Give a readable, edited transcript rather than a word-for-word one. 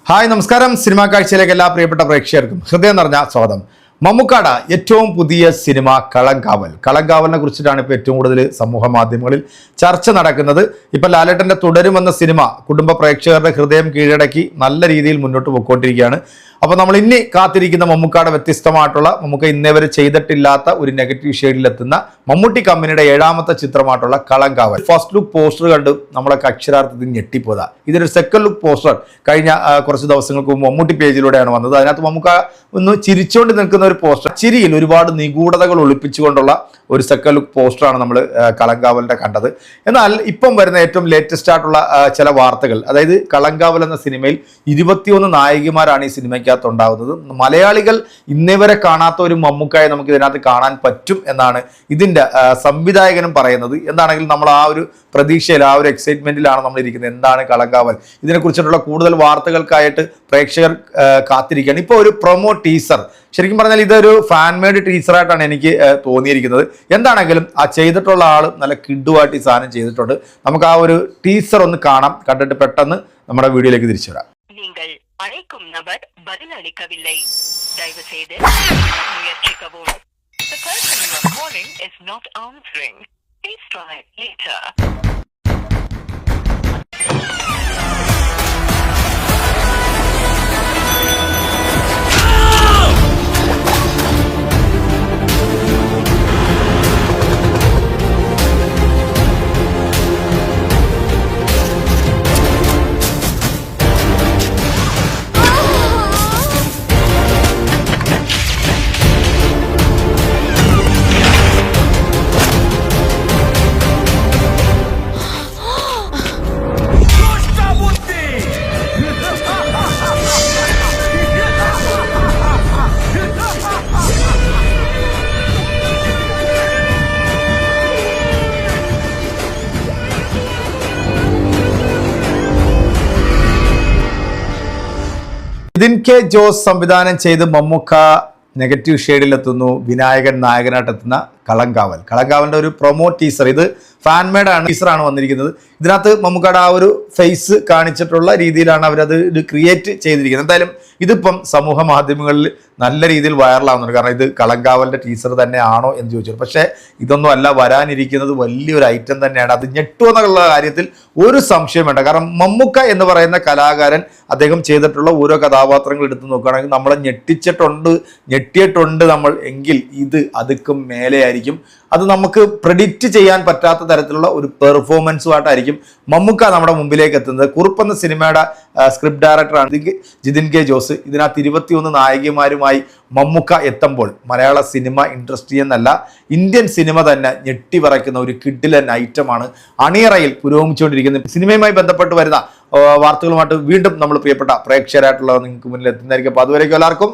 Hi നമസ്കാരം. Cinema കാഴ്ചയിലേക്ക് എല്ലാ പ്രിയപ്പെട്ട പ്രേക്ഷകർക്കും ഹൃദയം നിറഞ്ഞ സ്വാഗതം. മമ്മൂക്കാട ഏറ്റവും പുതിയ സിനിമ കളങ്കാവലിനെ കുറിച്ചിട്ടാണ് ഇപ്പോൾ ഏറ്റവും കൂടുതൽ സമൂഹ മാധ്യമങ്ങളിൽ ചർച്ച നടക്കുന്നത്. ഇപ്പം ലാലേട്ടൻ്റെ തുടരുമെന്ന സിനിമ കുടുംബ പ്രേക്ഷകരുടെ ഹൃദയം കീഴടക്കി നല്ല രീതിയിൽ മുന്നോട്ട് പോയിക്കൊണ്ടിരിക്കുകയാണ്. അപ്പോൾ നമ്മൾ ഇനി കാത്തിരിക്കുന്ന മമ്മൂക്കാടെ വ്യത്യസ്തമായിട്ടുള്ള, മമ്മൂക്ക ഇന്നേവരെ ചെയ്തിട്ടില്ലാത്ത ഒരു നെഗറ്റീവ് ഷെയ്ഡിലെത്തുന്ന മമ്മൂട്ടി കമ്പനിയുടെ 7ാമത്തെ ചിത്രമായിട്ടുള്ള കളങ്കാവൽ. ഫസ്റ്റ് ലുക്ക് പോസ്റ്റർ കണ്ട് നമ്മളൊക്കെ അക്ഷരാർത്ഥത്തിൽ ഞെട്ടിപ്പോതാ. ഇതിനൊരു സെക്കൻഡ് ലുക്ക് പോസ്റ്റർ കഴിഞ്ഞ കുറച്ച് ദിവസങ്ങൾക്ക് മുമ്പ് മമ്മൂട്ടി പേജിലൂടെയാണ് വന്നത്. അതിനകത്ത് മമ്മൂക്ക ഒന്ന് ചിരിച്ചുകൊണ്ട് നിൽക്കുന്ന ഒരു പോസ്റ്റർ, ചിരിയിൽ ഒരുപാട് നിഗൂഢതകൾ ഒളിപ്പിച്ചുകൊണ്ടുള്ള ഒരു സെക്കൻഡ് ലുക്ക് പോസ്റ്ററാണ് നമ്മൾ കളങ്കാവലിൻ്റെ കണ്ടത്. എന്നാൽ ഇപ്പം വരുന്ന ഏറ്റവും ലേറ്റസ്റ്റ് ആയിട്ടുള്ള ചില വാർത്തകൾ, അതായത് കളങ്കാവൽ എന്ന സിനിമയിൽ 21 നായികമാരാണ് ഈ സിനിമയ്ക്കകത്തുണ്ടാകുന്നത്. മലയാളികൾ ഇന്നേവരെ കാണാത്ത ഒരു മമ്മൂക്കായെ നമുക്ക് ഇതിനകത്ത് കാണാൻ പറ്റും എന്നാണ് ഇതിൻ്റെ സംവിധായകനും പറയുന്നത്. എന്താണെങ്കിലും നമ്മൾ ആ ഒരു പ്രതീക്ഷയിൽ, ആ ഒരു എക്സൈറ്റ്മെന്റിലാണ് നമ്മൾ ഇരിക്കുന്നത്. എന്താണ് കളങ്കാവൽ, ഇതിനെക്കുറിച്ചിട്ടുള്ള കൂടുതൽ വാർത്തകൾക്കായിട്ട് പ്രേക്ഷകർ കാത്തിരിക്കുകയാണ്. ഇപ്പോൾ ഒരു പ്രൊമോ ടീസർ, ശരിക്കും പറഞ്ഞാൽ ഇതൊരു ഫാൻ മെയ്ഡ് ടീച്ചറായിട്ടാണ് എനിക്ക് തോന്നിയിരിക്കുന്നത്. എന്താണെങ്കിലും ആ ചെയ്തിട്ടുള്ള ആൾ നല്ല കിഡുവായിട്ട് ഈ സാധനം ചെയ്തിട്ടുണ്ട്. നമുക്ക് ആ ഒരു ടീസർ ഒന്ന് കാണാം, കണ്ടിട്ട് പെട്ടെന്ന് നമ്മുടെ വീഡിയോയിലേക്ക് തിരിച്ചു വരാം. நீங்கள் அழைக்கும் நபர் பதிலளிக்கவில்லை. தயவு செய்து முயற்சிக்கவும். The person you are calling is not answering. Please try later. Nithin K Jose സംവിധാനം ചെയ്ത് മമ്മൂക്ക നെഗറ്റീവ് ഷെയ്ഡിലെത്തുന്നു. വിനായകൻ നായകനായിട്ടെത്തുന്ന കളങ്കാവലിൻ്റെ ഒരു പ്രൊമോ ടീസർ. ഇത് ഫാൻ മെയ്ഡ് ആണ്, ടീസറാണ് വന്നിരിക്കുന്നത്. ഇതിനകത്ത് മമ്മൂക്കയുടെ ആ ഒരു ഫേസ് കാണിച്ചിട്ടുള്ള രീതിയിലാണ് അവരത് ക്രിയേറ്റ് ചെയ്തിരിക്കുന്നത്. എന്തായാലും ഇതിപ്പം സമൂഹ മാധ്യമങ്ങളിൽ നല്ല രീതിയിൽ വൈറലാവുന്നുണ്ട്. കാരണം ഇത് കളങ്കാവലിൻ്റെ ടീസർ തന്നെ ആണോ എന്ന് ചോദിച്ചു. പക്ഷേ ഇതൊന്നും അല്ല, വരാനിരിക്കുന്നത് വലിയൊരു ഐറ്റം തന്നെയാണ്. അത് ഞെട്ടുമെന്നുള്ള കാര്യത്തിൽ ഒരു സംശയം വേണ്ട. കാരണം മമ്മൂക്ക എന്ന് പറയുന്ന കലാകാരൻ, അദ്ദേഹം ചെയ്തിട്ടുള്ള ഓരോ കഥാപാത്രങ്ങൾ എടുത്ത് നോക്കുകയാണെങ്കിൽ നമ്മളെ ഞെട്ടിയിട്ടുണ്ട് നമ്മൾ എങ്കിൽ ഇത് അതുക്കും മേലെയായിരിക്കും. അത് നമുക്ക് പ്രെഡിക്റ്റ് ചെയ്യാൻ പറ്റാത്ത തരത്തിലുള്ള ഒരു പെർഫോമൻസുമായിട്ടായിരിക്കും മമ്മൂക്ക നമ്മുടെ മുമ്പിലേക്ക് എത്തുന്നത്. കുറുപ്പ് എന്ന സിനിമയുടെ സ്ക്രിപ്റ്റ് ഡയറക്ടറാണ് ജിതിൻ കെ ജോസ്. ഇതിനകത്ത് 21 നായികമാരുമായി മമ്മൂക്ക എത്തുമ്പോൾ മലയാള സിനിമ ഇൻഡസ്ട്രി എന്നല്ല, ഇന്ത്യൻ സിനിമ തന്നെ ഞെട്ടിപറയ്ക്കുന്ന ഒരു കിഡിലൻ ഐറ്റമാണ് അണിയറയിൽ പുരോഗമിച്ചുകൊണ്ടിരിക്കുന്നത്. സിനിമയുമായി ബന്ധപ്പെട്ട് വരുന്ന വാർത്തകളുമായിട്ട് വീണ്ടും നമ്മൾ പ്രിയപ്പെട്ട പ്രേക്ഷകരായിട്ടുള്ള നിങ്ങൾക്ക് മുന്നിൽ എത്തുന്നതായിരിക്കും. അപ്പോൾ അതുവരേക്കും എല്ലാവർക്കും